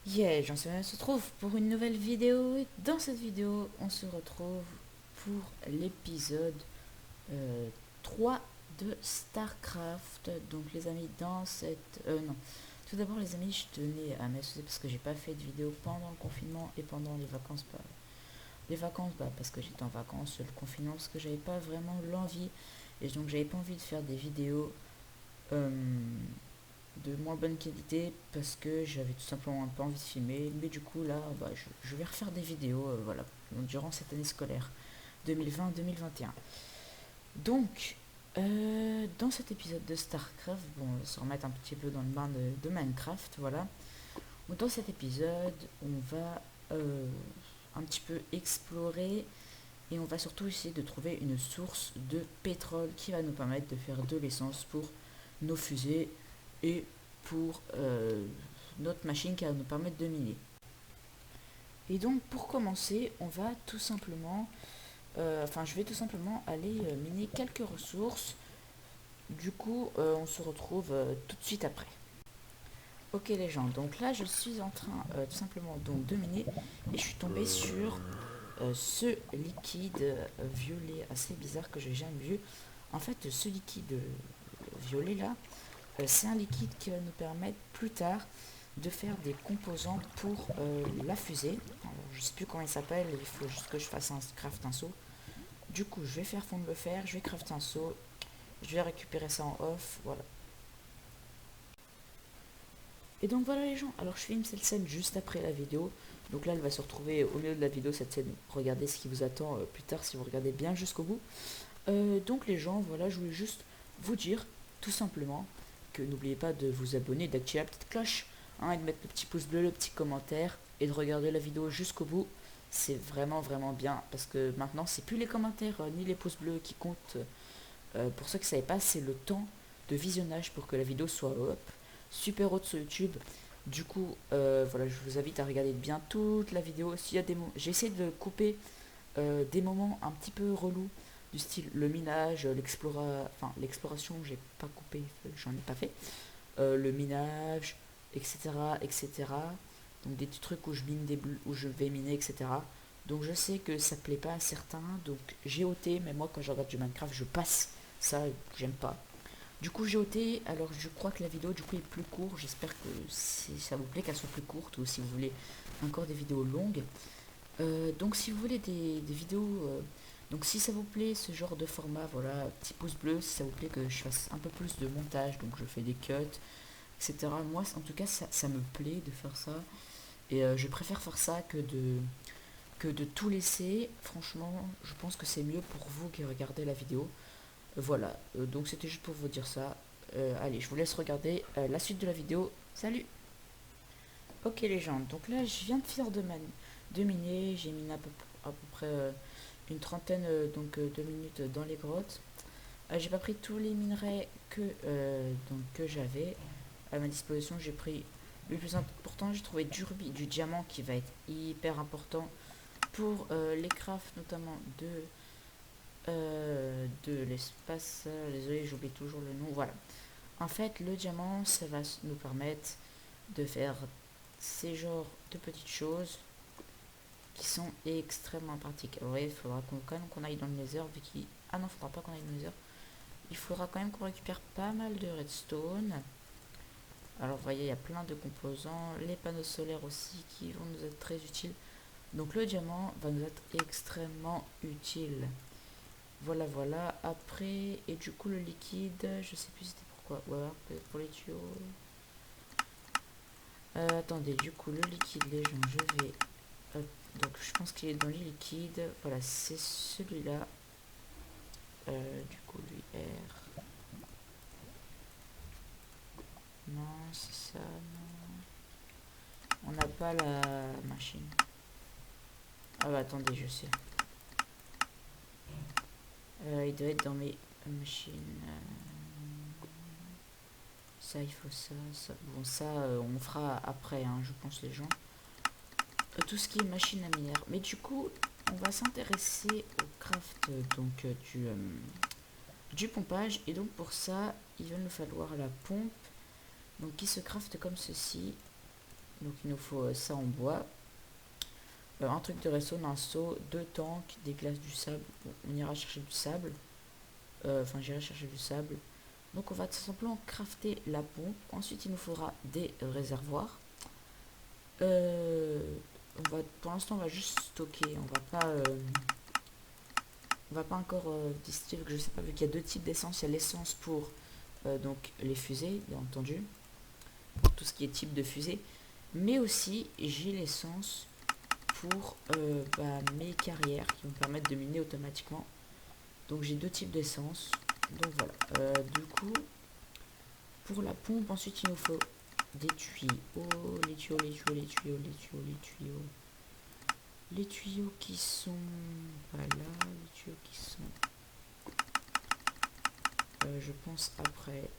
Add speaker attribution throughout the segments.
Speaker 1: J'en sais rien, on se retrouve pour une nouvelle vidéo et dans cette vidéo on se retrouve pour l'épisode euh, 3 de StarCraft. Donc les amis dans cette... non, tout d'abord les amis je tenais à m'excuser parce que j'ai pas fait de vidéo pendant le confinement et pendant les vacances. Les vacances parce que j'étais en vacances, le confinement parce que j'avais pas vraiment l'envie et donc j'avais pas envie de faire des vidéos euh, de moins bonne qualité parce que j'avais tout simplement un peu envie de filmer. Mais du coup, là, je vais refaire des vidéos voilà, durant cette année scolaire 2020-2021. Donc, dans cet épisode de StarCraft, bon, on va se remettre un petit peu dans le bain de Minecraft, voilà. Dans cet épisode, on va un petit peu explorer et on va surtout essayer de trouver une source de pétrole qui va nous permettre de faire de l'essence pour nos fusées et pour notre machine qui va nous permettre de miner. Et donc pour commencer, on va tout simplement, je vais tout simplement aller miner quelques ressources. Du coup, on se retrouve tout de suite après. Ok les gens, donc là je suis en train tout simplement donc de miner et je suis tombé sur ce liquide violet assez bizarre que j'ai jamais vu. En fait, ce liquide violet là, c'est un liquide qui va nous permettre plus tard de faire des composants pour la fusée. Alors, je sais plus comment il s'appelle, il faut juste que je fasse un craft un seau. Du coup, je vais faire fondre le fer, je vais crafter un seau, je vais récupérer ça en off, voilà. Et donc voilà les gens, alors je filme cette scène juste après la vidéo. Donc là, elle va se retrouver au milieu de la vidéo, cette scène. Regardez ce qui vous attend plus tard si vous regardez bien jusqu'au bout. Donc les gens, voilà, je voulais juste vous dire tout simplement que n'oubliez pas de vous abonner, d'activer la petite cloche, hein, et de mettre le petit pouce bleu, le petit commentaire et de regarder la vidéo jusqu'au bout. C'est vraiment vraiment bien parce que maintenant c'est plus les commentaires ni les pouces bleus qui comptent. Pour ceux qui ne savaient pas, c'est le temps de visionnage pour que la vidéo soit super haute sur YouTube. Du coup, voilà, je vous invite à regarder bien toute la vidéo. S'il y a des mots, j'essaie de couper des moments un petit peu relous du style le minage, l'exploration, j'ai pas coupé, j'en ai pas fait. Le minage, etc., etc. Donc des petits trucs où je mine où je vais miner, etc. Donc je sais que ça plaît pas à certains, donc j'ai ôté, mais moi quand je regarde du Minecraft, je passe ça, j'aime pas. Du coup j'ai ôté, alors je crois que la vidéo du coup est plus courte, j'espère que si ça vous plaît qu'elle soit plus courte ou si vous voulez encore des vidéos longues. Donc si vous voulez des vidéos, donc si ça vous plaît ce genre de format, voilà, petit pouce bleu, si ça vous plaît que je fasse un peu plus de montage, donc je fais des cuts, etc. Moi en tout cas ça me plaît de faire ça et je préfère faire ça que de tout laisser. Franchement, je pense que c'est mieux pour vous qui regardez la vidéo. Voilà, donc c'était juste pour vous dire ça. Allez, je vous laisse regarder la suite de la vidéo. Salut. Ok les gens, donc là je viens de finir de miner, j'ai miné à peu près une trentaine de minutes dans les grottes. J'ai pas pris tous les minerais que j'avais à ma disposition. J'ai pris le plus important, j'ai trouvé du rubis, du diamant qui va être hyper important pour les crafts notamment de l'espace. Désolé, j'oublie toujours le nom. Voilà. En fait, le diamant, ça va nous permettre de faire ces genres de petites choses qui sont extrêmement pratiques. Alors, il faudra quand même qu'on aille dans le nether, vu qu'il... Ah non, il faudra pas qu'on aille dans le nether. Il faudra quand même qu'on récupère pas mal de redstone. Alors, vous voyez, il y a plein de composants. Les panneaux solaires aussi qui vont nous être très utiles. Donc, le diamant va nous être extrêmement utile. Voilà, voilà. Après, et du coup, le liquide, je sais plus c'était pourquoi. Ou alors, peut-être pour les tuyaux. Attendez, du coup, le liquide, les gens, je vais. Hop, donc, je pense qu'il est dans les liquides. Voilà, c'est celui-là. Du coup, lui, R. Non, c'est ça, non. On n'a pas la machine. Ah bah, attendez, je sais. Il doit être dans mes machines. Ça, il faut ça, ça. Bon, ça, on fera après, hein, je pense, les gens. Tout ce qui est machine à miner. Mais du coup, on va s'intéresser au craft du pompage. Et donc, pour ça, il va nous falloir la pompe. Donc, qui se crafte comme ceci. Donc il nous faut ça en bois. Un truc de redstone, un seau, 2 tanks, des glaces, du sable. Bon, on ira chercher du sable. Enfin, j'irai chercher du sable. Donc on va tout simplement crafter la pompe. Ensuite, il nous faudra des réservoirs. Pour l'instant, on va juste stocker. On va pas encore distiller, je sais pas, vu qu'il y a 2 types d'essence. Il y a l'essence pour donc les fusées, bien entendu, pour tout ce qui est type de fusée. Mais aussi, j'ai l'essence pour mes carrières qui vont me permettre de miner automatiquement. Donc j'ai 2 types d'essence. Donc voilà. Du coup, pour la pompe, ensuite il nous faut des tuyaux. Les tuyaux, les tuyaux, les tuyaux, les tuyaux, les tuyaux. Les tuyaux qui sont... Voilà, les tuyaux qui sont... je pense après...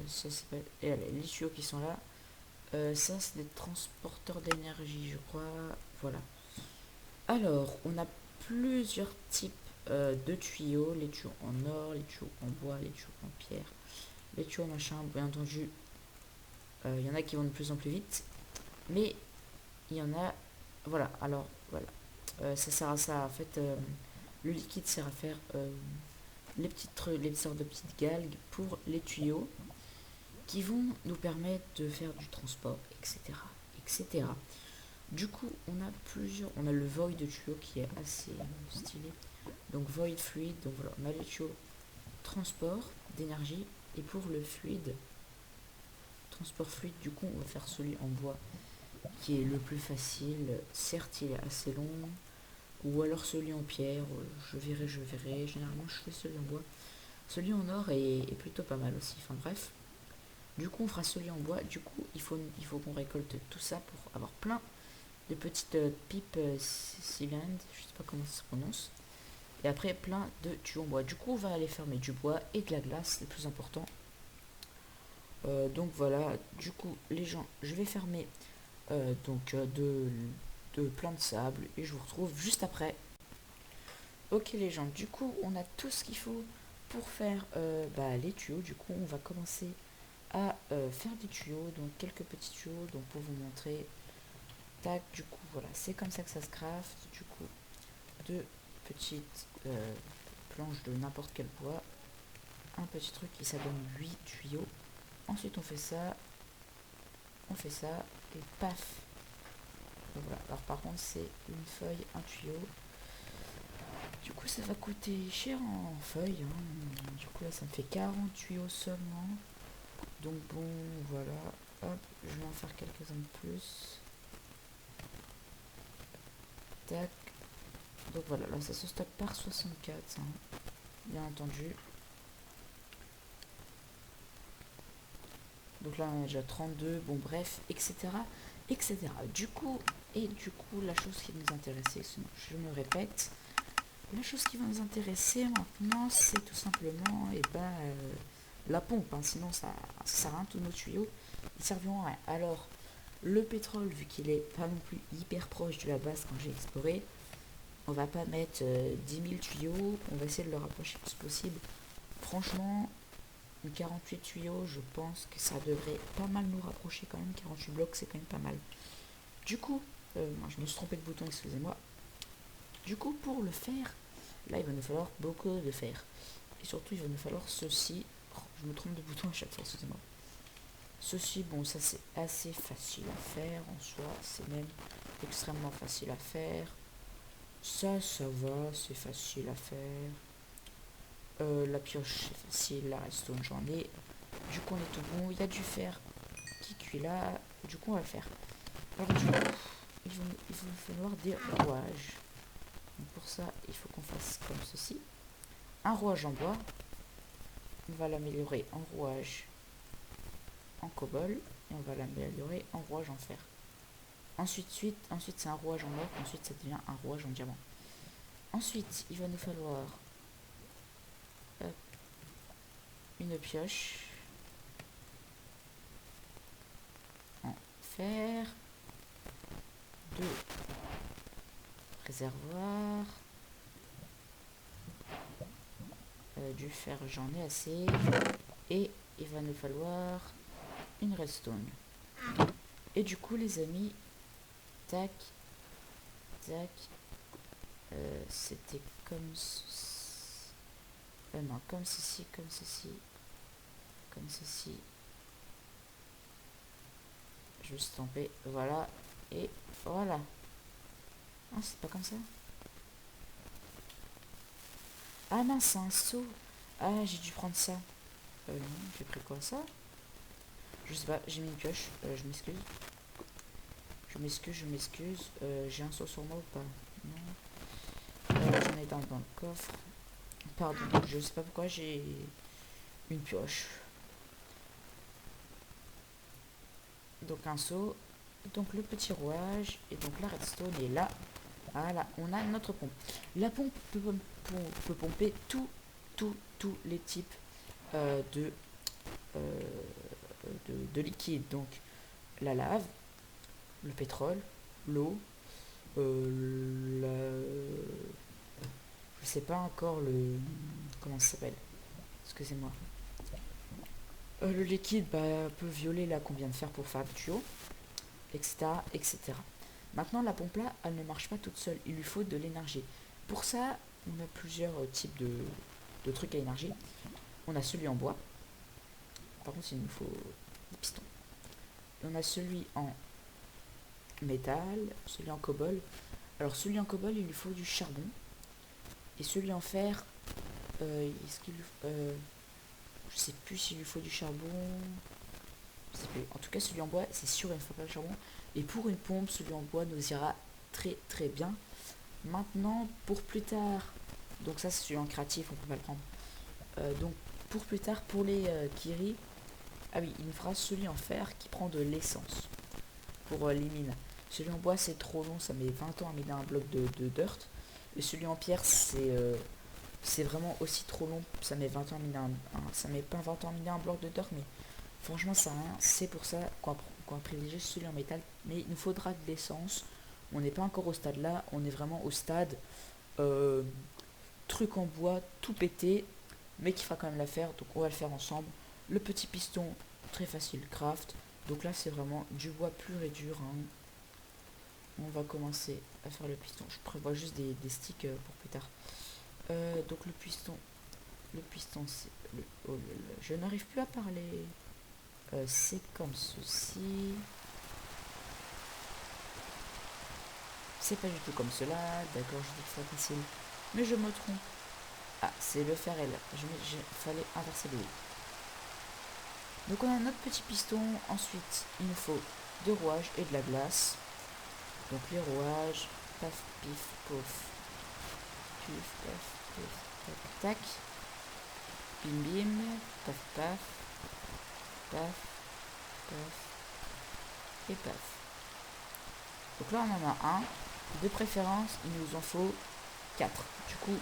Speaker 1: ça c'est pas... Et allez, les tuyaux qui sont là. Ça c'est des transporteurs d'énergie, je crois. Voilà. Alors, on a plusieurs types de tuyaux. Les tuyaux en or, les tuyaux en bois, les tuyaux en pierre, les tuyaux machin. Bien entendu, il y en a qui vont de plus en plus vite. Mais il y en a... Voilà, alors, voilà. Ça sert à ça, en fait. Le liquide sert à faire les sortes de petites galgues pour les tuyaux qui vont nous permettre de faire du transport, etc. etc. Du coup, on a le void de tuyaux qui est assez stylé. Donc void fluide, donc voilà, on a les tuyaux transport d'énergie. Et pour le fluide, transport fluide, du coup, on va faire celui en bois qui est le plus facile. Certes, il est assez long. Ou alors celui en pierre, je verrai. Généralement, je fais celui en bois. Celui en or est plutôt pas mal aussi. Enfin bref. Du coup, on fera celui en bois. Du coup, il faut qu'on récolte tout ça pour avoir plein de petites pipes cylindres. Je sais pas comment ça se prononce. Et après, plein de tuyaux en bois. Du coup, on va aller fermer du bois et de la glace, le plus important. Donc voilà. Du coup, les gens, je vais fermer de plein de sable et je vous retrouve juste après. Ok les gens, du coup on a tout ce qu'il faut pour faire les tuyaux. Du coup on va commencer à faire des tuyaux, donc quelques petits tuyaux, donc pour vous montrer. Tac, du coup voilà, c'est comme ça que ça se craft. Du coup 2 petites planches de n'importe quel bois, un petit truc et ça donne 8 tuyaux. Ensuite on fait ça et paf. Donc voilà, alors par contre c'est une feuille, un tuyau. Du coup, ça va coûter cher en feuilles. Hein. Du coup, là, ça me fait 40 tuyaux seulement. Donc bon, voilà. Hop, je vais en faire quelques-uns de plus. Tac. Donc voilà, là, ça se stocke par 64. Hein, bien entendu. Donc là, on a déjà 32. Bon, bref, etc. etc. Du coup, la chose qui nous intéressait, je me répète, la chose qui va nous intéresser maintenant, c'est tout simplement la pompe. Hein. Sinon, ça sert à rien, tous nos tuyaux, ils serviront à rien. Alors, le pétrole, vu qu'il est pas non plus hyper proche de la base quand j'ai exploré, on va pas mettre 10 000 tuyaux, on va essayer de le rapprocher le plus possible. Franchement, 48 tuyaux, je pense que ça devrait pas mal nous rapprocher quand même. 48 blocs, c'est quand même pas mal. Du coup, je me suis trompé de bouton, excusez-moi. Du coup, pour le faire, là, il va nous falloir beaucoup de fer. Et surtout, il va nous falloir ceci. Oh, je me trompe de bouton à chaque fois, excusez-moi. Ceci, bon, ça c'est assez facile à faire en soi. C'est même extrêmement facile à faire. Ça va, c'est facile à faire. La pioche, c'est facile. La redstone, j'en ai. Du coup, on est tout bon. Il y a du fer qui cuit là. Du coup, on va le faire. Alors, du coup, il va nous falloir des rouages. Donc pour ça, il faut qu'on fasse comme ceci. Un rouage en bois. On va l'améliorer en rouage en cobble. Et on va l'améliorer en rouage en fer. Ensuite c'est un rouage en or. Ensuite, ça devient un rouage en diamant. Ensuite, il va nous falloir une pioche en fer. 2 réservoirs. Du fer, j'en ai assez. Et il va nous falloir une redstone. Et du coup les amis, tac, tac, c'était comme non, comme ceci, comme ceci, comme ceci. Je vais stamper, voilà, et voilà. Ah, c'est pas comme ça. Ah mince, c'est un seau. Ah, j'ai dû prendre ça. Non, j'ai pris quoi, ça? Je sais pas, j'ai mis une pioche, je m'excuse. Je m'excuse. J'ai un seau sur moi ou pas? Non. J'en ai dans le coffre. Pardon, je sais pas pourquoi j'ai une pioche. Donc un seau. Donc le petit rouage. Et donc la redstone est là. Voilà, on a notre pompe. La pompe peut pomper tous les types de, euh, de liquide. Donc la lave, le pétrole, l'eau, je sais pas encore le... Comment ça s'appelle? Excusez-moi. Le liquide peut violer là qu'on vient de faire pour faire du tuyau, etc., etc. Maintenant, la pompe là, elle ne marche pas toute seule. Il lui faut de l'énergie. Pour ça, on a plusieurs types de trucs à énergie. On a celui en bois. Par contre, il nous faut des pistons. Et on a celui en métal, celui en cobble. Alors, celui en cobble, il lui faut du charbon. Et celui en fer, est-ce qu'il je sais plus s'il lui faut du charbon. Je sais plus. En tout cas, celui en bois, c'est sûr, il ne faut pas le charbon. Et pour une pompe, celui en bois nous ira très très bien. Maintenant, pour plus tard, donc ça c'est celui en créatif, on peut pas le prendre. Donc pour plus tard, pour les Kiri, ah oui, il nous fera celui en fer qui prend de l'essence pour les mines. Celui en bois c'est trop long, ça met 20 ans à miner un bloc de dirt. Et celui en pierre c'est vraiment aussi trop long, ça met 20 ans à miner ça met pas 20 ans à miner un bloc de dirt, mais franchement ça rien. C'est pour ça qu'on privilégie celui en métal, mais il nous faudra de l'essence. On n'est pas encore au stade là, on est vraiment au stade truc en bois tout pété, mais qui fera quand même l'affaire, donc on va le faire ensemble. Le petit piston, très facile, craft. Donc là c'est vraiment du bois pur et dur, hein. On va commencer à faire le piston. Je prévois juste des sticks pour plus tard. Donc le piston c'est oh je n'arrive plus à parler. C'est comme ceci. C'est pas du tout comme cela. D'accord, je dis que c'est facile, mais je me trompe. Ah, c'est le fer L. Fallait inverser le I. Donc on a notre petit piston. Ensuite, il nous faut deux rouages et de la glace. Donc les rouages, paf, pif, pouf, pif, paf, pif, tac, tac, bim, bim, paf, paf, paf, paf, et paf. Donc là on en a un. De préférence, il nous en faut 4. Du coup,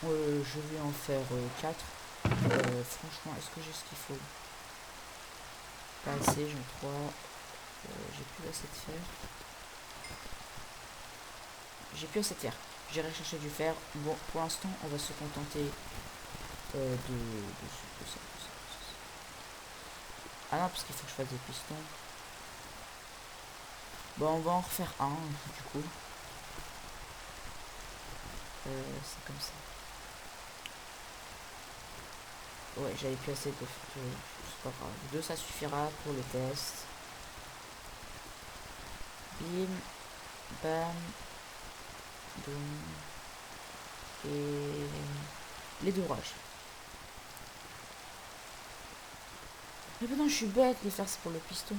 Speaker 1: je vais en faire 4. Franchement, est-ce que j'ai ce qu'il faut? Pas assez, j'en ai 3. J'ai plus assez de fer. J'irai chercher du fer. Bon, pour l'instant, on va se contenter de ça. Ah non, parce qu'il faut que je fasse des pistons. Bon, on va en refaire un, du coup. C'est comme ça. Ouais, j'avais plus assez de... C'est pas grave. 2, ça suffira pour le test. Bim. Bam. Boum. Et... les deux rouages. Mais putain, je suis bête, les faire c'est pour le piston.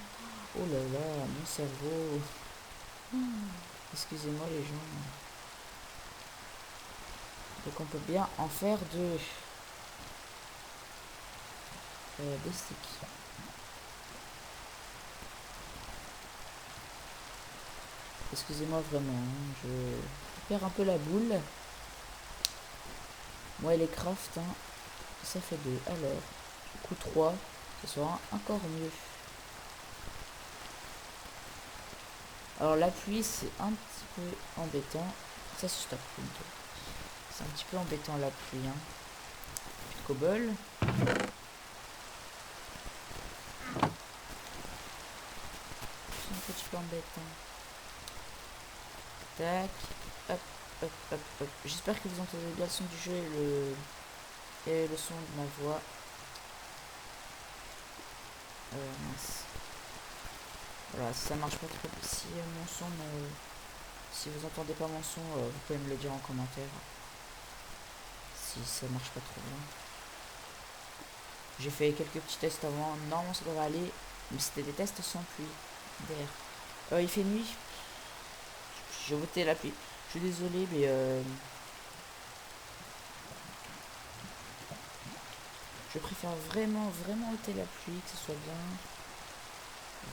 Speaker 1: Oh là là, mon cerveau. Excusez-moi les gens. Donc on peut bien en faire des sticks. Excusez-moi vraiment, hein, je perds un peu la boule. Moi et les craft, hein, ça fait 2. Alors, du coup 3, ça sera encore mieux. Alors la pluie c'est un petit peu embêtant. Ça se stoppe plutôt. C'est un petit peu embêtant la pluie, hein. Cobble. petit peu embêtant. Tac. Hop, hop, hop, hop. J'espère que vous entendez bien le son du jeu et le son de ma voix. Mince. Voilà, si ça marche pas trop, si mon son si vous entendez pas mon son, vous pouvez me le dire en commentaire. Si ça marche pas trop bien. J'ai fait quelques petits tests avant. Normalement ça devrait aller. Mais c'était des tests sans pluie d'air. Il fait nuit. J'ai voté la pluie. Je suis désolé, mais je préfère vraiment ôter la pluie, que ce soit bien.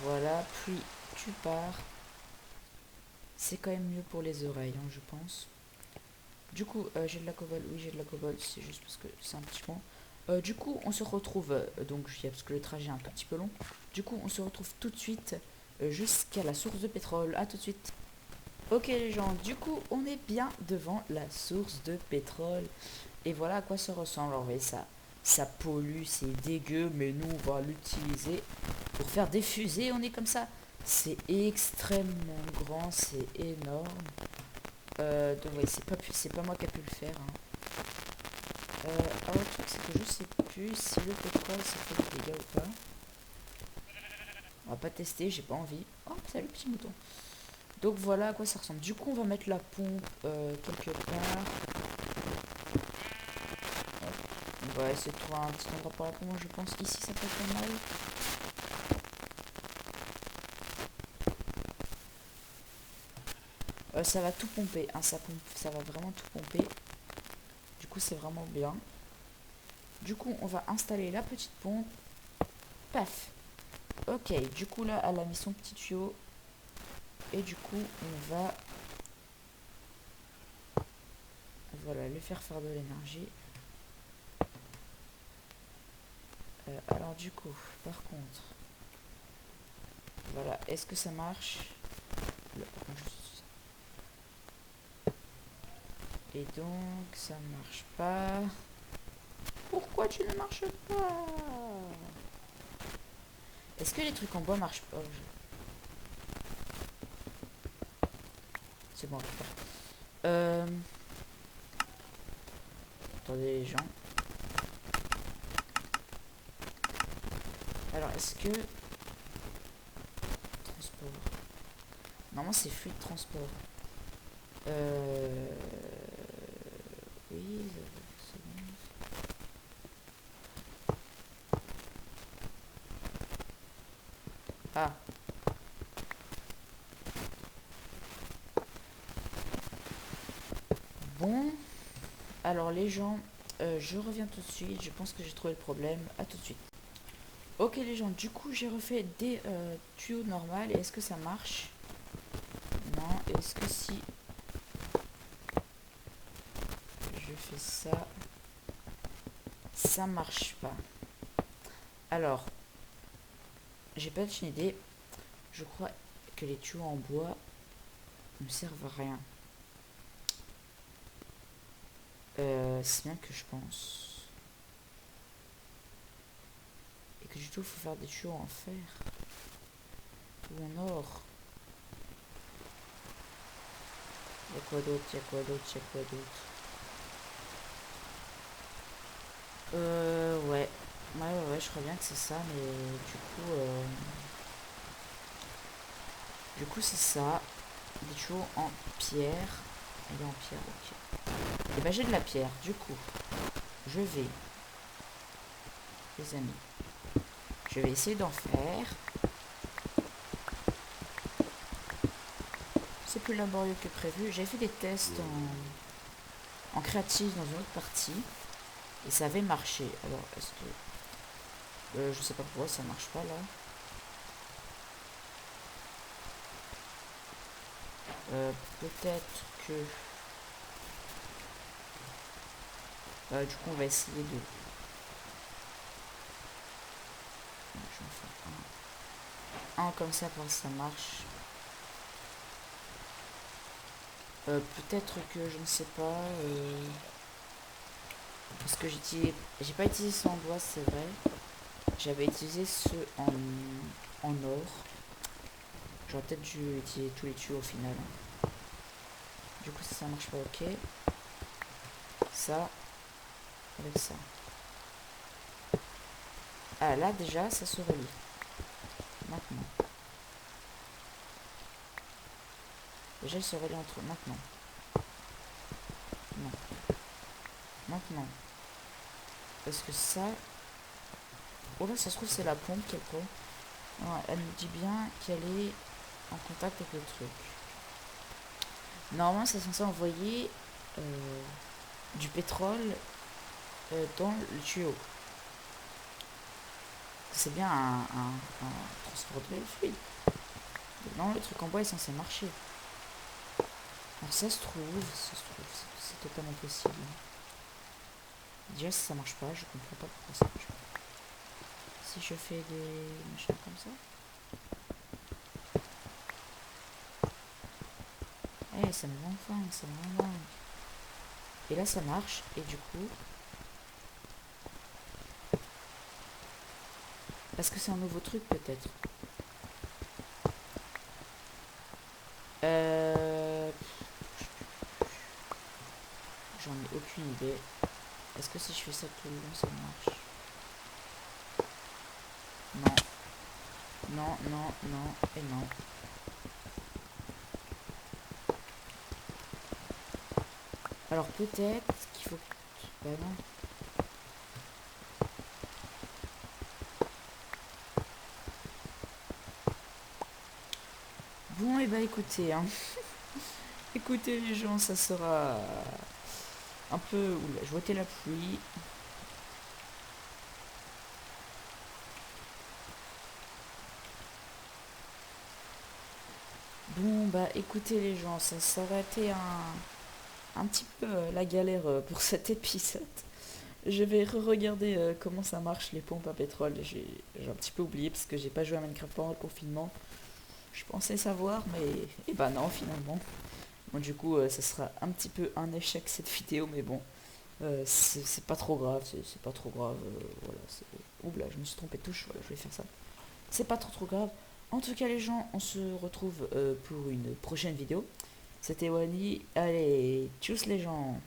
Speaker 1: Voilà, pluie, tu pars. C'est quand même mieux pour les oreilles, hein, je pense. Du coup, j'ai de la cobble. Oui, j'ai de la cobble. C'est juste parce que c'est un petit point. Du coup, on se retrouve. Donc, parce que le trajet est un tout petit peu long. Du coup, on se retrouve tout de suite jusqu'à la source de pétrole. À tout de suite. Ok, les gens. Du coup, on est bien devant la source de pétrole. Et voilà à quoi ça ressemble. Alors, vous voyez, ça pollue, c'est dégueu. Mais nous, on va l'utiliser pour faire des fusées. On est comme ça. C'est extrêmement grand. C'est énorme. Donc ouais, c'est pas moi qui a pu le faire. Hein. Alors le truc c'est que je sais plus si le pétrole ça fait des dégâts ou pas. On va pas tester, j'ai pas envie. Oh salut petit mouton. Donc voilà à quoi ça ressemble. Du coup on va mettre la pompe quelque part. On va essayer de trouver un petit endroit par là pour moi je pense. Ici ça peut être pas mal. Ça va tout pomper, hein, ça va vraiment tout pomper. Du coup c'est vraiment bien. Du coup on va installer la petite pompe. Paf. Ok, du coup là elle a mis son petit tuyau. Et du coup on va voilà lui faire de l'énergie. Alors du coup par contre voilà, est-ce que ça marche? Et donc ça marche pas. Pourquoi tu ne marches pas? Est-ce que les trucs en bois marchent pas? C'est bon, attendez les gens. Alors est-ce que transport. Normalement c'est fluide transport. Oui, c'est bon. Ah. Bon. Alors les gens, je reviens tout de suite. Je pense que j'ai trouvé le problème. À tout de suite. Ok les gens, du coup j'ai refait des tuyaux normaux. Et est-ce que ça marche? Non. Est-ce que si je fais ça, ça marche pas? Alors, j'ai pas une idée. Je crois que les tuyaux en bois ne servent à rien. C'est bien que je pense. Et que du tout, il faut faire des tuyaux en fer. Ou en or. Y'a quoi d'autre? Y'a quoi d'autre? Y'a quoi d'autre? Ouais. Ouais, je crois bien que c'est ça, mais du coup, c'est ça. Des tuyaux en pierre. Il est en pierre, ok. Et bah, j'ai de la pierre, du coup. Je vais, les amis, je vais essayer d'en faire. C'est plus laborieux que prévu. J'ai fait des tests en créatif dans une autre partie. Et ça avait marché. Alors, est-ce que... je sais pas pourquoi ça marche pas, là. Peut-être que... du coup, on va essayer de... Je vais en faire un comme ça, pour que ça marche. Peut-être que, je ne sais pas... parce que j'ai pas utilisé ce en bois, c'est vrai. J'avais utilisé ceux en or. j'aurais peut-être dû utiliser tous les tuyaux au final. Du coup, ça marche pas, ok. Ça, avec ça. Ah, là, déjà, ça se relie. Maintenant. Déjà, il se relie entre eux. Maintenant. Non. Maintenant. Parce que ça... Oh là, ça se trouve, c'est la pompe qu'elle prend. Non, elle me dit bien qu'elle est en contact avec le truc. Normalement, c'est censé envoyer du pétrole dans le tuyau. C'est bien un transport de fluide. Non, le truc en bois est censé marcher. Alors ça se trouve, c'est totalement possible. Déjà, si ça marche pas, je comprends pas pourquoi ça marche pas. Si je fais des machins comme ça. Eh, ça me rend dingue, ça me rend dingue. Et là, ça marche, et du coup... Parce que c'est un nouveau truc, peut-être. J'en ai aucune idée. Est-ce que si je fais ça tout le long, ça marche? Non. Non, non, non, et non. Alors peut-être qu'il faut... Bah non. Bon, et bah écoutez, hein. Écoutez les gens, ça sera un peu... Oula, je votais la pluie. Bon, bah écoutez les gens, ça aurait été un petit peu la galère pour cet épisode. Je vais re-regarder comment ça marche les pompes à pétrole. J'ai un petit peu oublié parce que j'ai pas joué à Minecraft pendant le confinement. Je pensais savoir, mais et bah non finalement. Bon, du coup, ça sera un petit peu un échec cette vidéo, mais bon, c'est pas trop grave, c'est pas trop grave. Voilà, oula, je me suis trompé de touche, voilà, je vais faire ça. C'est pas trop grave. En tout cas, les gens, on se retrouve pour une prochaine vidéo. C'était Wally. Allez, tchuss les gens.